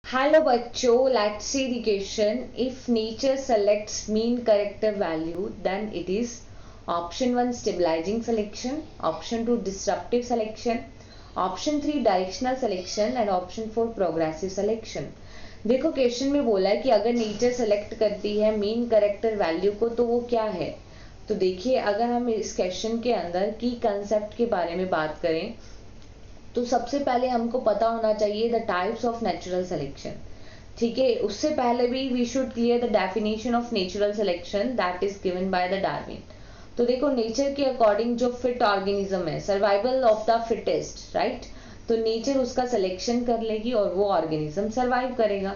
Hello बच्चों, let's see the question. If nature selects mean character value, then it is option 1 stabilizing selection, option 2 disruptive selection, option 3 directional selection and option 4 progressive selection. देखो question में बोला है कि अगर nature select करती है mean character value को तो वो क्या है। तो देखिए, अगर हम इस क्वेश्चन के अंदर की कंसेप्ट के बारे में बात करें तो सबसे पहले हमको पता होना चाहिए the types of natural selection. ठीक है, उससे पहले भी we should clear the definition of natural selection that is given by the Darwin. तो देखो, नेचर के अकॉर्डिंग जो फिट ऑर्गेनिज्म है, survival of the fittest, right. तो नेचर उसका सिलेक्शन कर लेगी और वो ऑर्गेनिज्म सर्वाइव करेगा।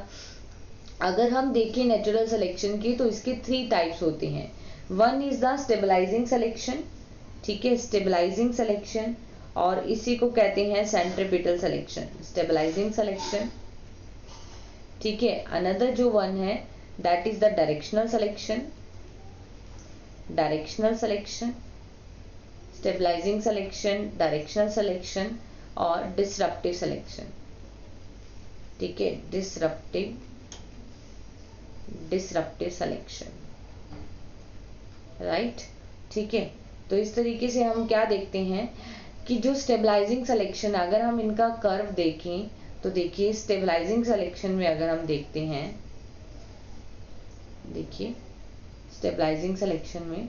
अगर हम देखें नेचुरल सिलेक्शन की तो इसके 3 टाइप्स होते हैं। One is the stabilising selection, ठीक है, स्टेबलाइजिंग सिलेक्शन, और इसी को कहते हैं सेंट्रीपिटल सिलेक्शन, स्टेबलाइजिंग सिलेक्शन। ठीक है, अनदर जो वन है that is the directional selection, directional selection, stabilising selection, directional selection और डिसरप्टिव सिलेक्शन। ठीक है, डिसरप्टिव सिलेक्शन, राइट। ठीक है, तो इस तरीके से हम क्या देखते हैं कि जो स्टेबलाइजिंग सिलेक्शन, अगर हम इनका कर्व देखें तो देखिए स्टेबलाइजिंग सिलेक्शन में अगर हम देखते हैं, देखिए स्टेबलाइजिंग सिलेक्शन में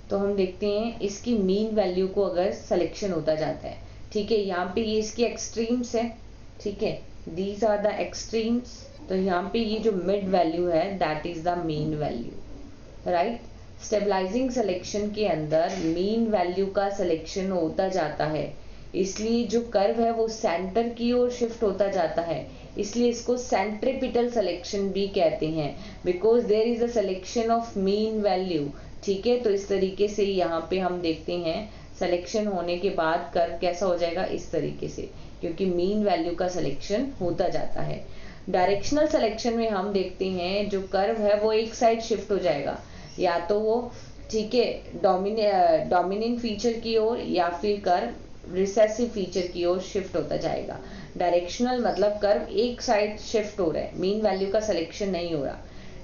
तो हम देखते हैं इसकी मीन वैल्यू को अगर सिलेक्शन होता जाता है। ठीक है, यहाँ पे ये इसकी एक्सट्रीम्स है, ठीक है, दीज आर द एक्सट्रीम्स। तो यहाँ पे ये जो मिड वैल्यू है that is the mean value, right. Stabilising selection के अंदर मीन वैल्यू का सिलेक्शन होता जाता है, इसलिए जो कर्व है वो सेंटर की ओर शिफ्ट होता जाता है, इसलिए इसको सेंट्रीपिटल सिलेक्शन भी कहते हैं, because there is a selection of mean value. ठीक है, तो इस तरीके से यहाँ पे हम देखते हैं सिलेक्शन होने के बाद कर्व कैसा हो जाएगा, इस तरीके से, क्योंकि मीन वैल्यू का सिलेक्शन होता जाता है। डायरेक्शनल सिलेक्शन में हम देखते हैं जो कर्व है वो एक साइड शिफ्ट हो जाएगा, या तो वो, ठीक है, डोमिनेंट फीचर की ओर या फिर कर्व रिसेसिव फीचर की ओर शिफ्ट होता जाएगा। डायरेक्शनल मतलब कर्व एक साइड शिफ्ट हो रहा है, मीन वैल्यू का सिलेक्शन नहीं हो रहा।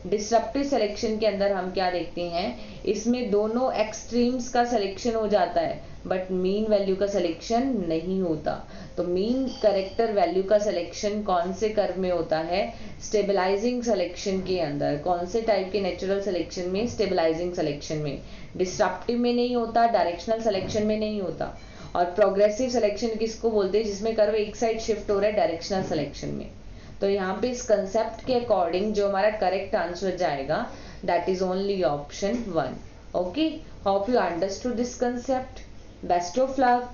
डिसरप्टिव सिलेक्शन के अंदर हम क्या देखते हैं, इसमें दोनों एक्सट्रीम्स का सिलेक्शन हो जाता है बट मीन वैल्यू का सिलेक्शन नहीं होता। तो मीन करेक्टर वैल्यू का सिलेक्शन कौन से कर्व में होता है, स्टेबलाइजिंग सिलेक्शन के अंदर। कौन से टाइप के नेचुरल सिलेक्शन में, स्टेबलाइजिंग सिलेक्शन में। डिसरप्टिव में नहीं होता, डायरेक्शनल सिलेक्शन में नहीं होता। और प्रोग्रेसिव सिलेक्शन किसको बोलते हैं, जिसमें कर्व एक साइड शिफ्ट हो रहा है, डायरेक्शनल सिलेक्शन में। तो यहाँ पे इस कंसेप्ट के अकॉर्डिंग जो हमारा करेक्ट आंसर जाएगा that is only option 1। Okay, hope you understood this concept. Best of luck.